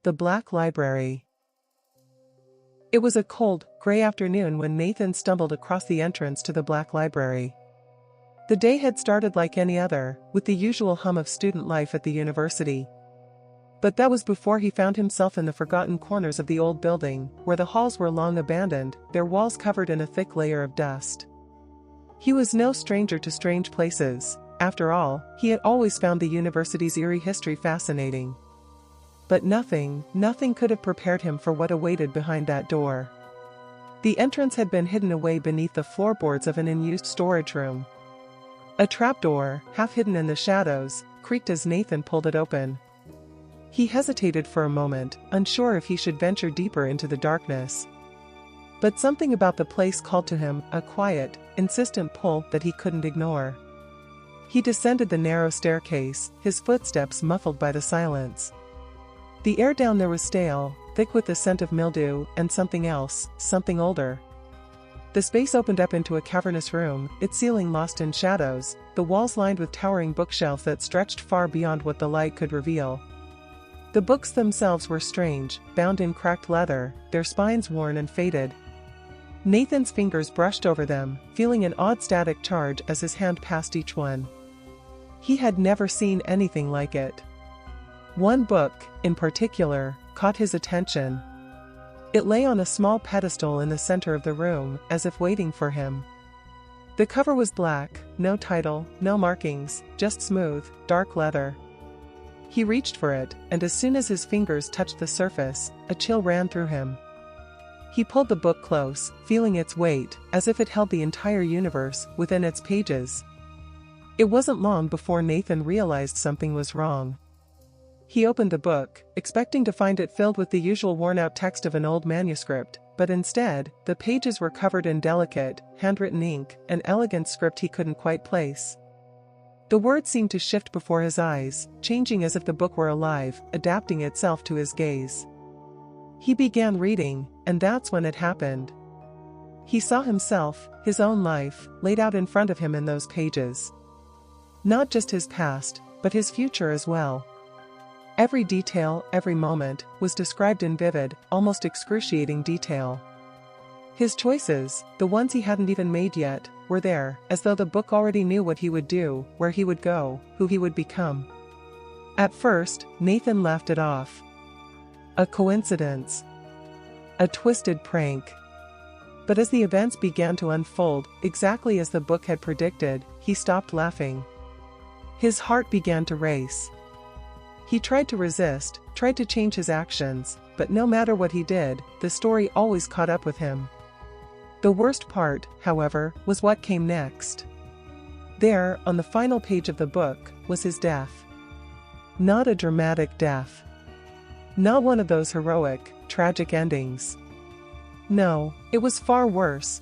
The Black Library. It was a cold, gray afternoon when Nathan stumbled across the entrance to the Black Library. The day had started like any other, with the usual hum of student life at the university. But that was before he found himself in the forgotten corners of the old building, where the halls were long abandoned, their walls covered in a thick layer of dust. He was no stranger to strange places. After all, he had always found the university's eerie history fascinating. But nothing could have prepared him for what awaited behind that door. The entrance had been hidden away beneath the floorboards of an unused storage room. A trapdoor, half hidden in the shadows, creaked as Nathan pulled it open. He hesitated for a moment, unsure if he should venture deeper into the darkness. But something about the place called to him, a quiet, insistent pull that he couldn't ignore. He descended the narrow staircase, his footsteps muffled by the silence. The air down there was stale, thick with the scent of mildew and something else, something older. The space opened up into a cavernous room, its ceiling lost in shadows, the walls lined with towering bookshelves that stretched far beyond what the light could reveal. The books themselves were strange, bound in cracked leather, their spines worn and faded. Nathan's fingers brushed over them, feeling an odd static charge as his hand passed each one. He had never seen anything like it. One book, in particular, caught his attention. It lay on a small pedestal in the center of the room, as if waiting for him. The cover was black, no title, no markings, just smooth, dark leather. He reached for it, and as soon as his fingers touched the surface, a chill ran through him. He pulled the book close, feeling its weight, as if it held the entire universe within its pages. It wasn't long before Nathan realized something was wrong. He opened the book, expecting to find it filled with the usual worn-out text of an old manuscript, but instead, the pages were covered in delicate, handwritten ink, an elegant script he couldn't quite place. The words seemed to shift before his eyes, changing as if the book were alive, adapting itself to his gaze. He began reading, and that's when it happened. He saw himself, his own life, laid out in front of him in those pages. Not just his past, but his future as well. Every detail, every moment, was described in vivid, almost excruciating detail. His choices, the ones he hadn't even made yet, were there, as though the book already knew what he would do, where he would go, who he would become. At first, Nathan laughed it off. A coincidence. A twisted prank. But as the events began to unfold, exactly as the book had predicted, he stopped laughing. His heart began to race. He tried to resist, tried to change his actions, but no matter what he did, the story always caught up with him. The worst part, however, was what came next. There, on the final page of the book, was his death. Not a dramatic death. Not one of those heroic, tragic endings. No, it was far worse.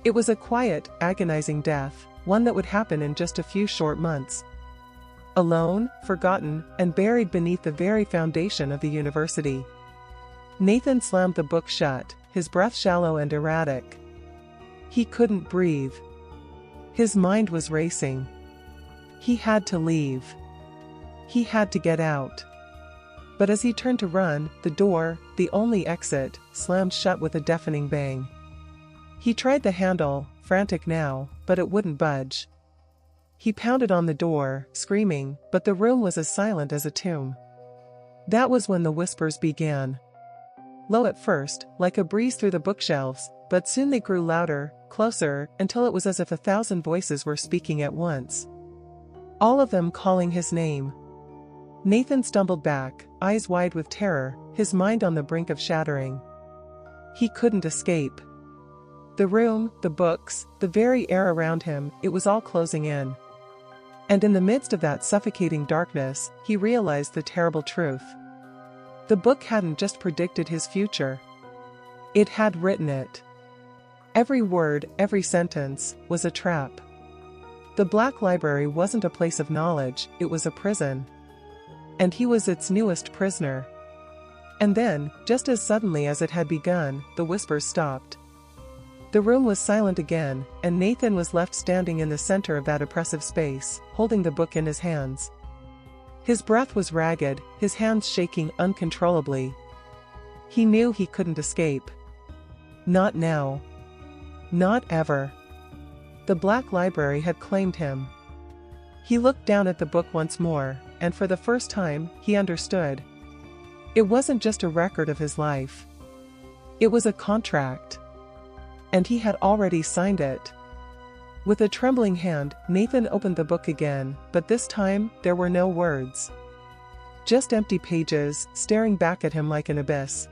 It was a quiet, agonizing death, one that would happen in just a few short months. Alone, forgotten, and buried beneath the very foundation of the university. Nathan slammed the book shut, his breath shallow and erratic. He couldn't breathe. His mind was racing. He had to leave. He had to get out. But as he turned to run, the door, the only exit, slammed shut with a deafening bang. He tried the handle, frantic now, but it wouldn't budge. He pounded on the door, screaming, but the room was as silent as a tomb. That was when the whispers began. Low at first, like a breeze through the bookshelves, but soon they grew louder, closer, until it was as if 1,000 voices were speaking at once. All of them calling his name. Nathan stumbled back, eyes wide with terror, his mind on the brink of shattering. He couldn't escape. The room, the books, the very air around him, it was all closing in. And in the midst of that suffocating darkness, he realized the terrible truth. The book hadn't just predicted his future. It had written it. Every word, every sentence, was a trap. The Black Library wasn't a place of knowledge, it was a prison. And he was its newest prisoner. And then, just as suddenly as it had begun, the whispers stopped. The room was silent again, and Nathan was left standing in the center of that oppressive space, holding the book in his hands. His breath was ragged, his hands shaking uncontrollably. He knew he couldn't escape. Not now. Not ever. The Black Library had claimed him. He looked down at the book once more, and for the first time, he understood. It wasn't just a record of his life. It was a contract. And he had already signed it. With a trembling hand, Nathan opened the book again, but this time, there were no words. Just empty pages, staring back at him like an abyss.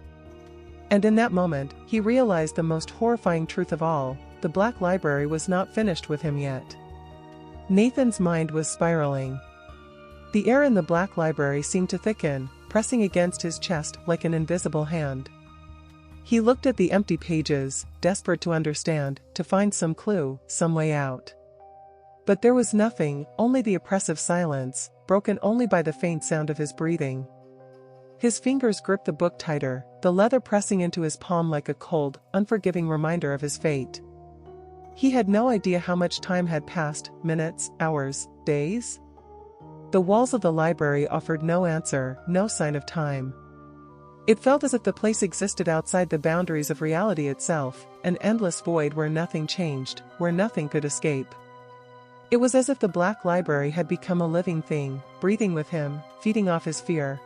And in that moment, he realized the most horrifying truth of all: the Black Library was not finished with him yet. Nathan's mind was spiraling. The air in the Black Library seemed to thicken, pressing against his chest like an invisible hand. He looked at the empty pages, desperate to understand, to find some clue, some way out. But there was nothing, only the oppressive silence, broken only by the faint sound of his breathing. His fingers gripped the book tighter, the leather pressing into his palm like a cold, unforgiving reminder of his fate. He had no idea how much time had passed, minutes, hours, days. The walls of the library offered no answer, no sign of time. It felt as if the place existed outside the boundaries of reality itself, an endless void where nothing changed, where nothing could escape. It was as if the Black Library had become a living thing, breathing with him, feeding off his fear.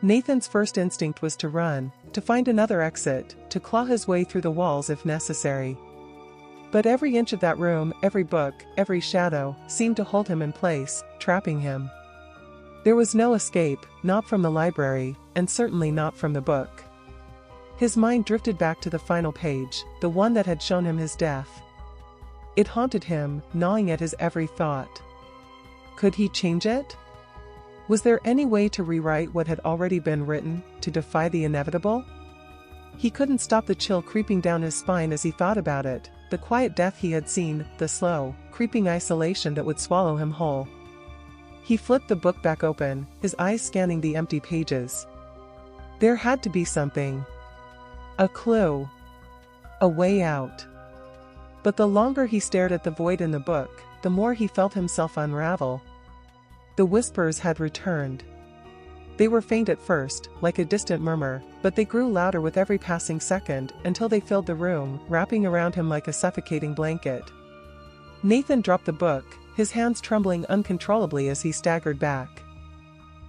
Nathan's first instinct was to run, to find another exit, to claw his way through the walls if necessary. But every inch of that room, every book, every shadow, seemed to hold him in place, trapping him. There was no escape, not from the library, and certainly not from the book. His mind drifted back to the final page, the one that had shown him his death. It haunted him, gnawing at his every thought. Could he change it? Was there any way to rewrite what had already been written, to defy the inevitable? He couldn't stop the chill creeping down his spine as he thought about it, the quiet death he had seen, the slow, creeping isolation that would swallow him whole. He flipped the book back open, his eyes scanning the empty pages. There had to be something. A clue. A way out. But the longer he stared at the void in the book, the more he felt himself unravel. The whispers had returned. They were faint at first, like a distant murmur, but they grew louder with every passing second, until they filled the room, wrapping around him like a suffocating blanket. Nathan dropped the book, his hands trembling uncontrollably as he staggered back.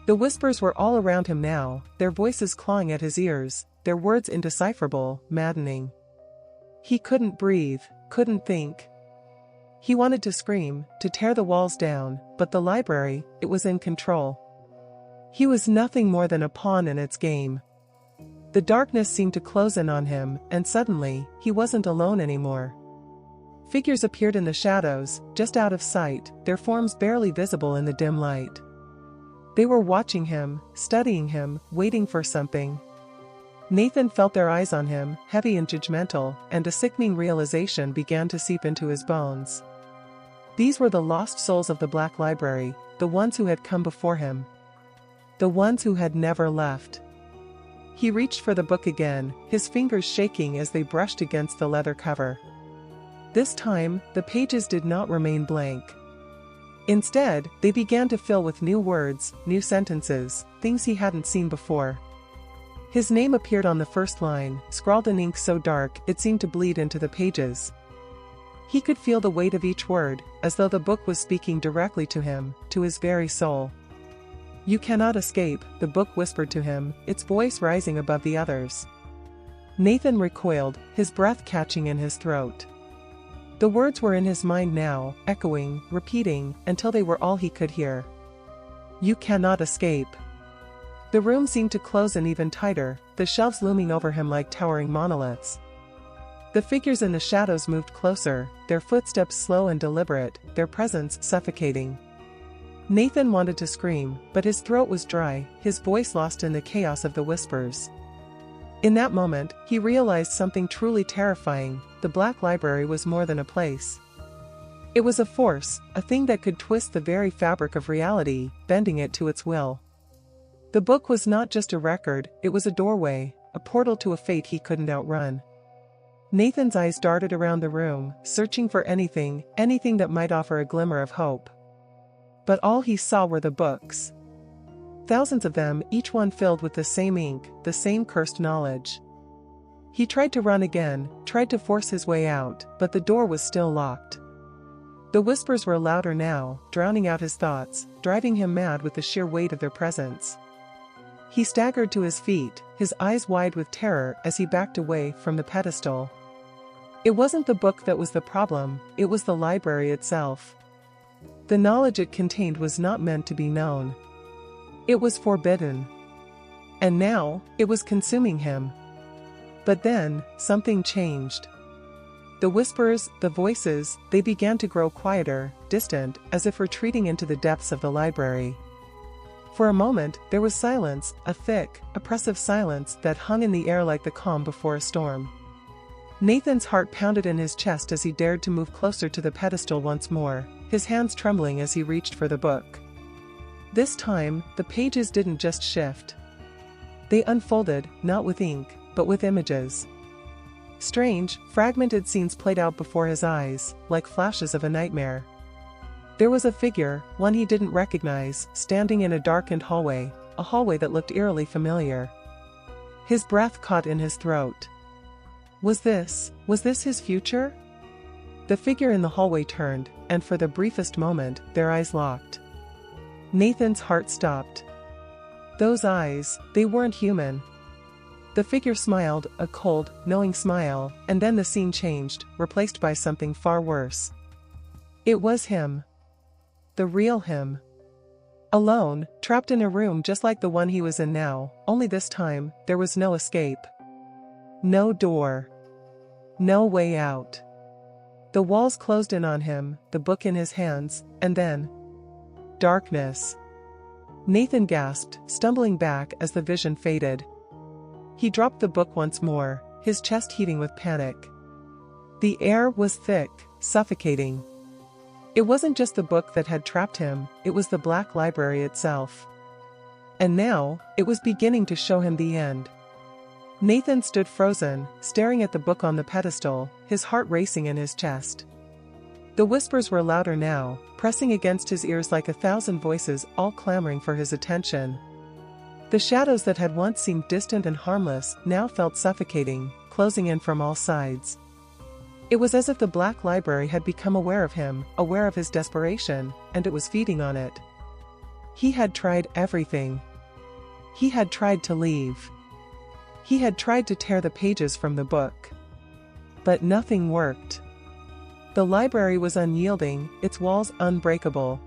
The whispers were all around him now, their voices clawing at his ears, their words indecipherable, maddening. He couldn't breathe, couldn't think. He wanted to scream, to tear the walls down, but the library, it was in control. He was nothing more than a pawn in its game. The darkness seemed to close in on him, and suddenly, he wasn't alone anymore. Figures appeared in the shadows, just out of sight, their forms barely visible in the dim light. They were watching him, studying him, waiting for something. Nathan felt their eyes on him, heavy and judgmental, and a sickening realization began to seep into his bones. These were the lost souls of the Black Library, the ones who had come before him. The ones who had never left. He reached for the book again, his fingers shaking as they brushed against the leather cover. This time, the pages did not remain blank. Instead, they began to fill with new words, new sentences, things he hadn't seen before. His name appeared on the first line, scrawled in ink so dark it seemed to bleed into the pages. He could feel the weight of each word, as though the book was speaking directly to him, to his very soul. "You cannot escape," the book whispered to him, its voice rising above the others. Nathan recoiled, his breath catching in his throat. The words were in his mind now, echoing, repeating, until they were all he could hear. "You cannot escape." The room seemed to close in even tighter, the shelves looming over him like towering monoliths. The figures in the shadows moved closer, their footsteps slow and deliberate, their presence suffocating. Nathan wanted to scream, but his throat was dry, his voice lost in the chaos of the whispers. In that moment, he realized something truly terrifying: the Black Library was more than a place. It was a force, a thing that could twist the very fabric of reality, bending it to its will. The book was not just a record, it was a doorway, a portal to a fate he couldn't outrun. Nathan's eyes darted around the room, searching for anything that might offer a glimmer of hope. But all he saw were the books. Thousands of them, each one filled with the same ink, the same cursed knowledge. He tried to run again, tried to force his way out, but the door was still locked. The whispers were louder now, drowning out his thoughts, driving him mad with the sheer weight of their presence. He staggered to his feet, his eyes wide with terror as he backed away from the pedestal. It wasn't the book that was the problem, it was the library itself. The knowledge it contained was not meant to be known. It was forbidden. And now, it was consuming him. But then, something changed. The whispers, the voices, they began to grow quieter, distant, as if retreating into the depths of the library. For a moment, there was silence, a thick, oppressive silence that hung in the air like the calm before a storm. Nathan's heart pounded in his chest as he dared to move closer to the pedestal once more, his hands trembling as he reached for the book. This time, the pages didn't just shift. They unfolded, not with ink, but with images. Strange, fragmented scenes played out before his eyes, like flashes of a nightmare. There was a figure, one he didn't recognize, standing in a darkened hallway, a hallway that looked eerily familiar. His breath caught in his throat. Was this his future? The figure in the hallway turned, and for the briefest moment, their eyes locked. Nathan's heart stopped. Those eyes, they weren't human. The figure smiled, a cold, knowing smile, and then the scene changed, replaced by something far worse. It was him. The real him. Alone, trapped in a room just like the one he was in now, only this time, there was no escape. No door. No way out. The walls closed in on him, the book in his hands, and then... darkness. Nathan gasped, stumbling back as the vision faded. He dropped the book once more, his chest heaving with panic. The air was thick, suffocating. It wasn't just the book that had trapped him, it was the black library itself. And now, it was beginning to show him the end. Nathan stood frozen, staring at the book on the pedestal, his heart racing in his chest. The whispers were louder now, pressing against his ears like 1,000 voices, all clamoring for his attention. The shadows that had once seemed distant and harmless now felt suffocating, closing in from all sides. It was as if the black library had become aware of him, aware of his desperation, and it was feeding on it. He had tried everything. He had tried to leave. He had tried to tear the pages from the book. But nothing worked. The library was unyielding, its walls unbreakable.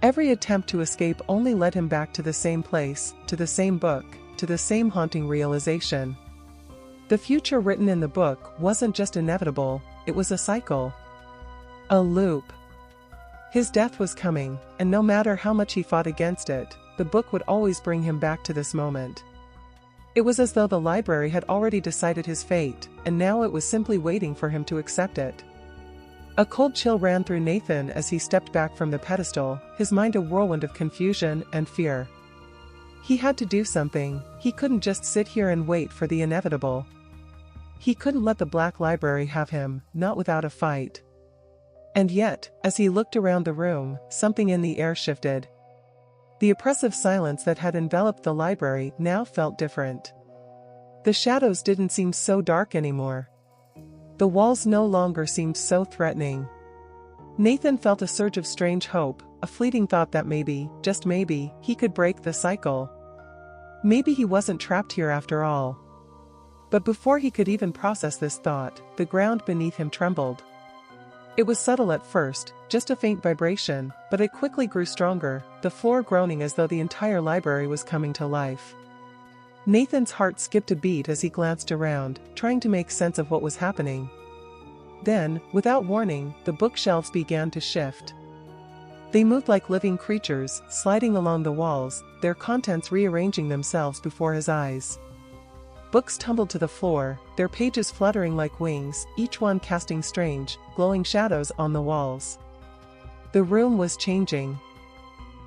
Every attempt to escape only led him back to the same place, to the same book, to the same haunting realization. The future written in the book wasn't just inevitable, it was a cycle. A loop. His death was coming, and no matter how much he fought against it, the book would always bring him back to this moment. It was as though the library had already decided his fate, and now it was simply waiting for him to accept it. A cold chill ran through Nathan as he stepped back from the pedestal, his mind a whirlwind of confusion and fear. He had to do something, he couldn't just sit here and wait for the inevitable. He couldn't let the black library have him, not without a fight. And yet, as he looked around the room, something in the air shifted. The oppressive silence that had enveloped the library now felt different. The shadows didn't seem so dark anymore. The walls no longer seemed so threatening. Nathan felt a surge of strange hope, a fleeting thought that maybe, just maybe, he could break the cycle. Maybe he wasn't trapped here after all. But before he could even process this thought, the ground beneath him trembled. It was subtle at first, just a faint vibration, but it quickly grew stronger, the floor groaning as though the entire library was coming to life. Nathan's heart skipped a beat as he glanced around, trying to make sense of what was happening. Then, without warning, the bookshelves began to shift. They moved like living creatures, sliding along the walls, their contents rearranging themselves before his eyes. Books tumbled to the floor, their pages fluttering like wings, each one casting strange, glowing shadows on the walls. The room was changing.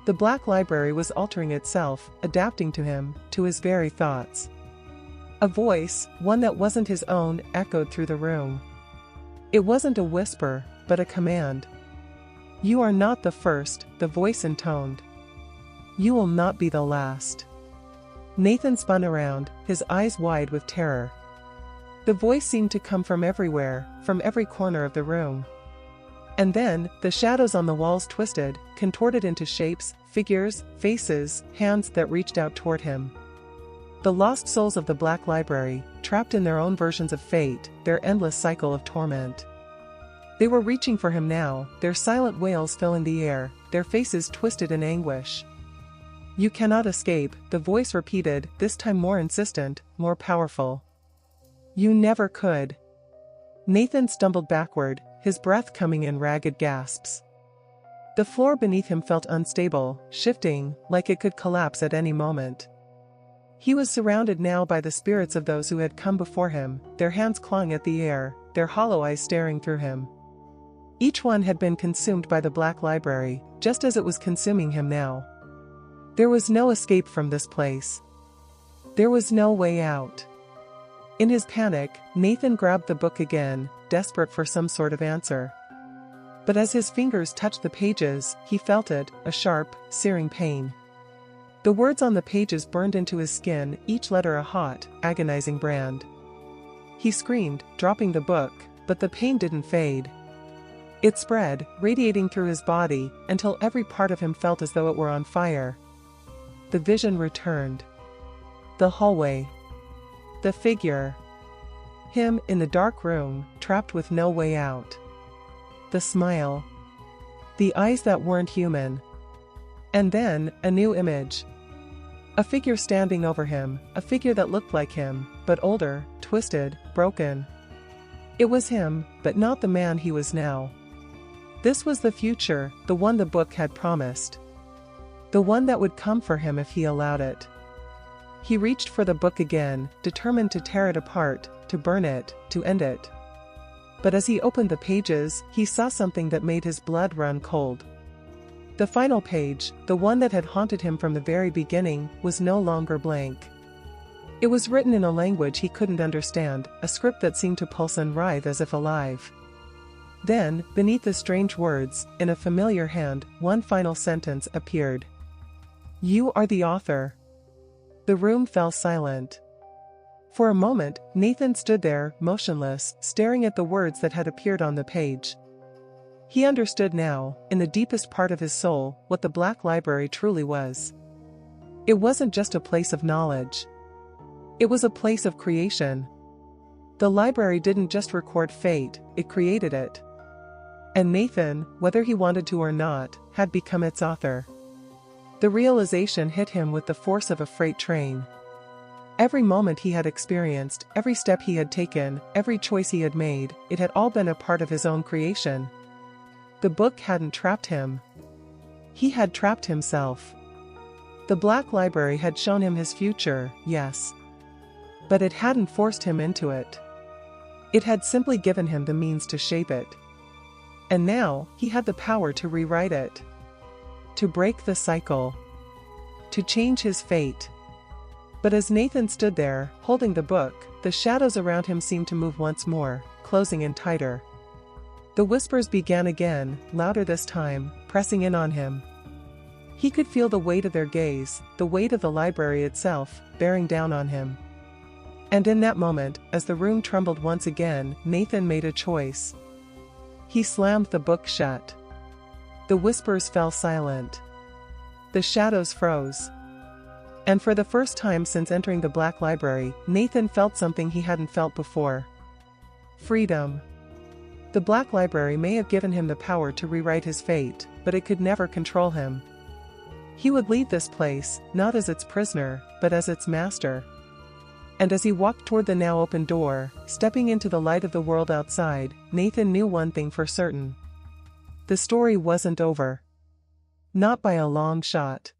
The black library was altering itself, adapting to him, to his very thoughts. A voice, one that wasn't his own, echoed through the room. It wasn't a whisper, but a command. "You are not the first," the voice intoned. You will not be the last. Nathan spun around, his eyes wide with terror. The voice seemed to come from everywhere, from every corner of the room. And then, the shadows on the walls twisted, contorted into shapes, figures, faces, hands that reached out toward him. The lost souls of the Black Library, trapped in their own versions of fate, their endless cycle of torment. They were reaching for him now, their silent wails filling the air, their faces twisted in anguish. You cannot escape, the voice repeated, this time more insistent, more powerful. You never could. Nathan stumbled backward, his breath coming in ragged gasps. The floor beneath him felt unstable, shifting, like it could collapse at any moment. He was surrounded now by the spirits of those who had come before him, their hands clawing at the air, their hollow eyes staring through him. Each one had been consumed by the Black Library, just as it was consuming him now. There was no escape from this place. There was no way out. In his panic, Nathan grabbed the book again, desperate for some sort of answer. But as his fingers touched the pages, he felt it, a sharp, searing pain. The words on the pages burned into his skin, each letter a hot, agonizing brand. He screamed, dropping the book, but the pain didn't fade. It spread, radiating through his body, until every part of him felt as though it were on fire. The vision returned. The hallway. The figure. Him in the dark room, trapped with no way out. The smile. The eyes that weren't human. And then, a new image. A figure standing over him, a figure that looked like him, but older, twisted, broken. It was him, but not the man he was now. This was the future, the one the book had promised. The one that would come for him if he allowed it. He reached for the book again, determined to tear it apart, to burn it, to end it. But as he opened the pages, he saw something that made his blood run cold. The final page, the one that had haunted him from the very beginning, was no longer blank. It was written in a language he couldn't understand, a script that seemed to pulse and writhe as if alive. Then, beneath the strange words, in a familiar hand, one final sentence appeared. You are the author. The room fell silent. For a moment, Nathan stood there, motionless, staring at the words that had appeared on the page. He understood now, in the deepest part of his soul, what the Black Library truly was. It wasn't just a place of knowledge. It was a place of creation. The library didn't just record fate, it created it. And Nathan, whether he wanted to or not, had become its author. The realization hit him with the force of a freight train. Every moment he had experienced, every step he had taken, every choice he had made, it had all been a part of his own creation. The book hadn't trapped him. He had trapped himself. The Black Library had shown him his future, yes. But it hadn't forced him into it. It had simply given him the means to shape it. And now, he had the power to rewrite it. To break the cycle. To change his fate. But as Nathan stood there, holding the book, the shadows around him seemed to move once more, closing in tighter. The whispers began again, louder this time, pressing in on him. He could feel the weight of their gaze, the weight of the library itself, bearing down on him. And in that moment, as the room trembled once again, Nathan made a choice. He slammed the book shut. The whispers fell silent. The shadows froze. And for the first time since entering the Black Library, Nathan felt something he hadn't felt before. Freedom. The Black Library may have given him the power to rewrite his fate, but it could never control him. He would leave this place, not as its prisoner, but as its master. And as he walked toward the now open door, stepping into the light of the world outside, Nathan knew one thing for certain. The story wasn't over. Not by a long shot.